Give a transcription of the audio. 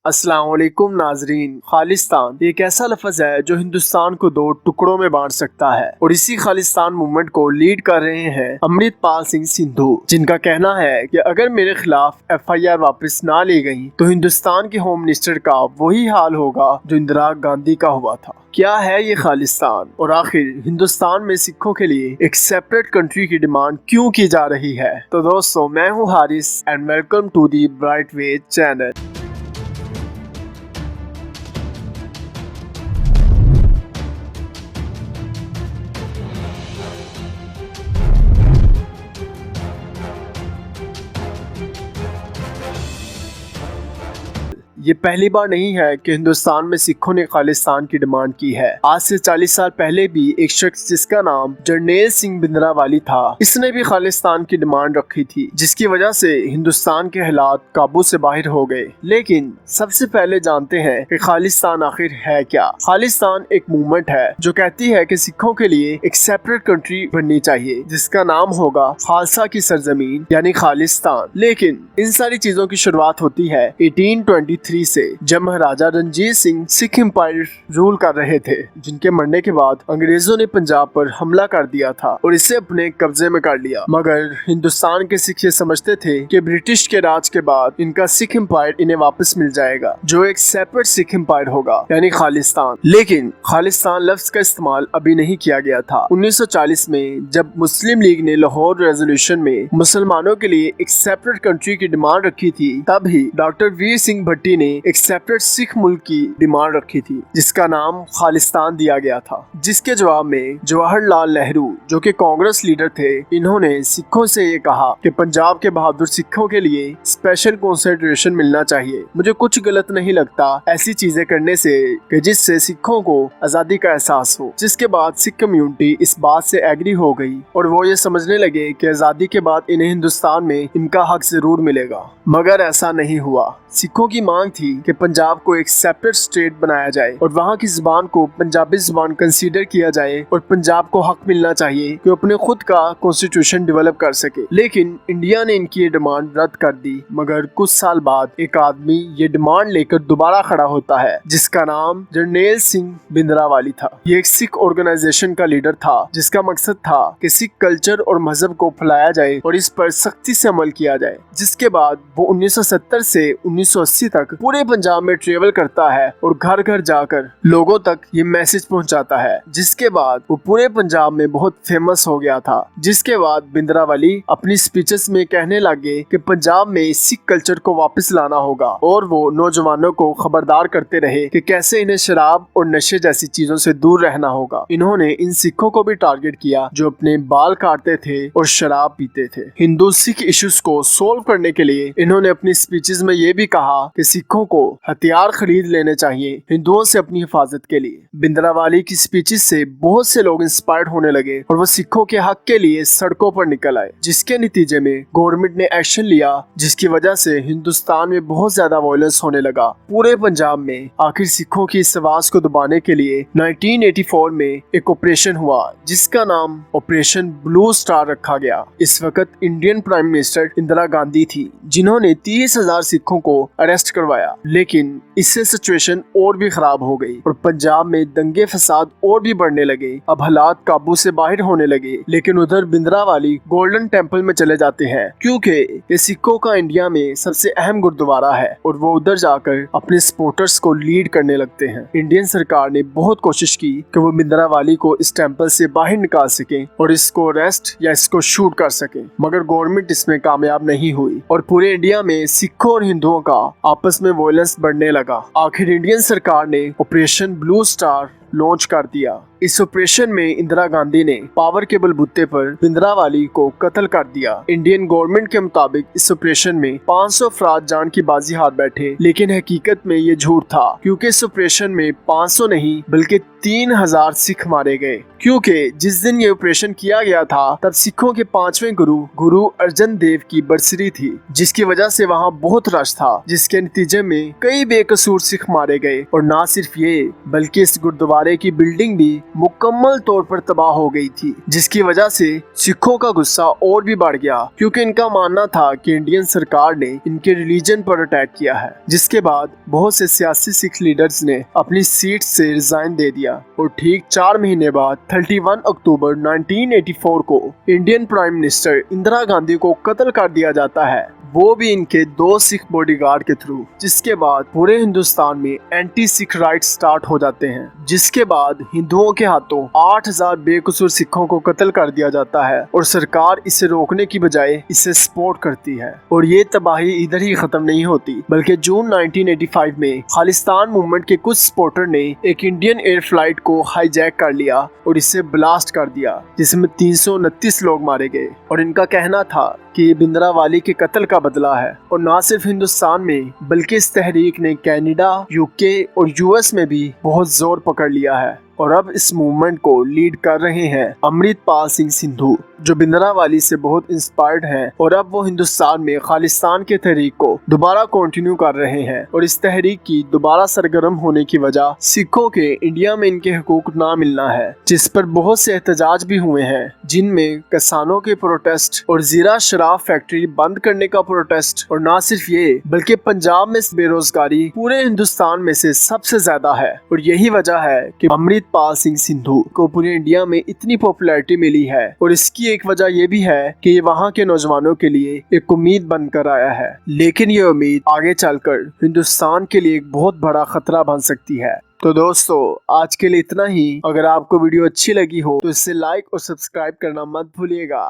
अस्सलाम वालेकुम नाजरीन। खालिस्तान एक ऐसा लफ्ज है जो हिंदुस्तान को दो टुकड़ों में बांट सकता है और इसी खालिस्तान मूवमेंट को लीड कर रहे हैं अमृतपाल सिंह सिंधु, जिनका कहना है कि अगर मेरे खिलाफ FIR वापस ना ली गई तो हिंदुस्तान के होम मिनिस्टर का वही हाल होगा जो इंदिरा गांधी का हुआ था। क्या है ये खालिस्तान और आखिर हिंदुस्तान में सिखों के लिए एक सेपरेट कंट्री की डिमांड क्यों की जा रही है? तो दोस्तों, मैं हूँ Haris and welcome to the bright way channel. ये पहली बार नहीं है कि हिंदुस्तान में सिखों ने खालिस्तान की डिमांड की है। आज से 40 साल पहले भी एक शख्स जिसका नाम जरनैल सिंह भिंद्रावाली था, इसने भी खालिस्तान की डिमांड रखी थी, जिसकी वजह से हिंदुस्तान के हालात काबू से बाहर हो गए। लेकिन सबसे पहले जानते हैं कि खालिस्तान आखिर है क्या। खालिस्तान एक मूवमेंट है जो कहती है कि सिखों के लिए एक सेपरेट कंट्री बननी चाहिए जिसका नाम होगा खालसा की सरजमीन यानी खालिस्तान। लेकिन इन सारी चीजों की शुरुआत होती है 1823 से, जब महाराजा रणजीत सिंह सिख एम्पायर रूल कर रहे थे, जिनके मरने के बाद अंग्रेजों ने पंजाब पर हमला कर दिया था और इसे अपने कब्जे में कर लिया। मगर हिंदुस्तान के सिख ये समझते थे कि ब्रिटिश के राज के बाद इनका सिख एम्पायर इन्हें वापस मिल जाएगा, जो एक सेपरेट सिख एम्पायर होगा यानी खालिस्तान। लेकिन खालिस्तान लफ्ज का इस्तेमाल अभी नहीं किया गया था। 1940 में जब मुस्लिम लीग ने लाहौर रेजोल्यूशन में मुसलमानों के लिए एक सेपरेट कंट्री की डिमांड रखी थी, तब ही डॉक्टर वीर सिंह भट्टी ने एक सेपरेट सिख मुल्क की डिमांड रखी थी जिसका नाम खालिस्तान दिया गया था। जिसके जवाब में जवाहरलाल नेहरू, जो कि कांग्रेस लीडर थे, इन्होंने सिखों से ये कहा कि पंजाब के बहादुर सिखों के लिए स्पेशल कंसिडरेशन मिलना चाहिए। मुझे कुछ गलत नहीं लगता ऐसी चीजें करने से कि जिससे सिखों को आजादी का एहसास हो। जिसके बाद सिख कम्युनिटी इस बात से एग्री हो गई और वो ये समझने लगे कि आजादी के बाद इन्हें हिंदुस्तान में इनका हक जरूर मिलेगा। मगर ऐसा नहीं हुआ। सिखों की मांग थी कि पंजाब को एक सेपरेट स्टेट बनाया जाए और वहाँ की जुबान को पंजाबी जुबान कंसीडर किया जाए और पंजाब को हक मिलना चाहिए कि अपने खुद का कॉन्स्टिट्यूशन डेवलप कर सके। लेकिन इंडिया ने इनकी ये डिमांड रद्द कर दी। मगर कुछ साल बाद एक आदमी ये डिमांड लेकर दोबारा खड़ा होता है जिसका नाम जरनैल सिंह भिंद्रावाली था। ये एक सिख ऑर्गेनाइजेशन का लीडर था जिसका मकसद था कि सिख कल्चर और मजहब को फैलाया जाए और इस पर सख्ती से अमल किया जाए। जिसके बाद वो 1970 से 1980 तक पूरे पंजाब में ट्रेवल करता है और घर घर जाकर लोगों तक ये मैसेज पहुंचाता है। जिसके बाद वो पूरे पंजाब में बहुत फेमस हो गया था। जिसके बाद भिंद्रावाली अपनी स्पीचेस में कहने लगे कि पंजाब में सिख कल्चर को वापस लाना होगा और वो नौजवानों को खबरदार करते रहे कि कैसे इन्हें शराब और नशे जैसी चीजों से दूर रहना होगा। इन्होंने इन सिखों को भी टारगेट किया जो अपने बाल काटते थे और शराब पीते थे। हिंदू सिख इश्यूज को सोल्व करने के लिए इन्होंने अपनी स्पीचेस में ये भी कहा कि सिखों को हथियार खरीद लेने चाहिए हिंदुओं से अपनी हिफाजत के लिए। भिंद्रावाली की स्पीचेस से बहुत से लोग इंस्पायर्ड होने लगे और वो सिखों के हक के लिए सड़कों पर निकल आए, जिसके नतीजे में गवर्नमेंट ने एक्शन लिया, जिसकी वजह से हिंदुस्तान में बहुत ज्यादा वायलेंस होने लगा पूरे पंजाब में। आखिर सिखों की इस आवाज को दबाने के लिए 1984 में एक ऑपरेशन हुआ जिसका नाम ऑपरेशन ब्लू स्टार रखा गया। इस वक्त Indian prime minister Indira Gandhi थी, जिन्होंने 30,000 सिखों को अरेस्ट करवाया। लेकिन इससे सिचुएशन और भी खराब हो गई और पंजाब में दंगे फसाद और भी बढ़ने लगे। अब हालात काबू से बाहर होने लगे। लेकिन उधर भिंद्रावाली गोल्डन टेम्पल में चले जाते हैं क्योंकि ये सिखों का इंडिया में सबसे अहम गुरुद्वारा है और वो उधर जाकर अपने सपोर्टर्स को लीड करने लगते हैं। इंडियन सरकार ने बहुत कोशिश की कि वो भिंद्रावाली को इस टेम्पल से बाहर निकाल सके और इसको अरेस्ट या इसको शूट कर सके, मगर गवर्नमेंट इसमें कामयाब नहीं हुई और पूरे इंडिया में सिखों और हिंदुओं का आपस में वायलेंस बढ़ने लगा। आखिर इंडियन सरकार ने ऑपरेशन ब्लू स्टार लॉन्च कर दिया। इस ऑपरेशन में इंदिरा गांधी ने पावर के बलबूते पर भिंद्रावाली को कत्ल कर दिया। इंडियन गवर्नमेंट के मुताबिक इस ऑपरेशन में 500 अफराद जान की बाजी हार बैठे, लेकिन हकीकत में ये झूठ था क्योंकि इस ऑपरेशन में 500 नहीं बल्कि 3000 सिख मारे गए। क्योंकि जिस दिन ये ऑपरेशन किया गया था तब सिखों के 5वें गुरु अर्जन देव की बरसरी थी, जिसकी वजह से वहाँ बहुत रश था, जिसके नतीजे में कई बेकसूर सिख मारे गए। और न सिर्फ ये बल्कि इस गुरुद्वारे की बिल्डिंग भी मुकम्मल तौर पर तबाह हो गई थी, जिसकी वजह से सिखों का गुस्सा और भी बढ़ गया, क्योंकि इनका मानना था कि इंडियन सरकार ने इनके रिलीजन पर अटैक किया है। जिसके बाद बहुत से सियासी सिख लीडर्स ने अपनी सीट से रिजाइन दे दिया और ठीक 4 महीने बाद 31 अक्टूबर 1984 को Indian prime minister Indira Gandhi को कत्ल कर दिया जाता है, वो भी इनके 2 सिख बॉडीगार्ड के थ्रू। जिसके बाद पूरे हिंदुस्तान में एंटी सिख राइट्स स्टार्ट हो जाते हैं, जिसके बाद हिंदुओं के हाथों 8000 बेकसूर सिखों को कत्ल कर दिया जाता है और सरकार इसे रोकने की बजाय इसे सपोर्ट करती है। और ये तबाही इधर ही खत्म नहीं होती, बल्कि जून 1985 में खालिस्तान मूवमेंट के कुछ सपोर्टर ने एक इंडियन एयर फ्लाइट को हाईजैक कर लिया और इसे ब्लास्ट कर दिया, जिसमें 329 लोग मारे गए। और इनका कहना था कि ये भिंद्रावाली के कत्ल का बदला है। और न सिर्फ हिंदुस्तान में बल्कि इस तहरीक ने कनाडा, यूके और यूएस में भी बहुत जोर पकड़ लिया है। और अब इस मूवमेंट को लीड कर रहे हैं अमृतपाल सिंह सिंधु, जो भिंद्रावाली से बहुत इंस्पायर्ड हैं और अब वो हिंदुस्तान में खालिस्तान के तहरीक को दोबारा कंटिन्यू कर रहे हैं। और इस तहरीक की दोबारा सरगर्म होने की वजह सिखों के इंडिया में इनके हकूक ना मिलना है, जिस पर बहुत से एहतजाज भी हुए हैं, जिनमें किसानों के प्रोटेस्ट और जीरा शराब फैक्ट्री बंद करने का प्रोटेस्ट। और न सिर्फ ये बल्कि पंजाब में बेरोजगारी पूरे हिंदुस्तान में से सबसे ज्यादा है। और यही वजह है कि अमृतपाल सिंह सिंधु को पूरे इंडिया में इतनी पॉपुलैरिटी मिली है। और इसकी एक वजह यह भी है कि ये वहाँ के नौजवानों के लिए एक उम्मीद बनकर आया है, लेकिन ये उम्मीद आगे चलकर हिंदुस्तान के लिए एक बहुत बड़ा खतरा बन सकती है। तो दोस्तों, आज के लिए इतना ही। अगर आपको वीडियो अच्छी लगी हो तो इसे लाइक और सब्सक्राइब करना मत भूलिएगा।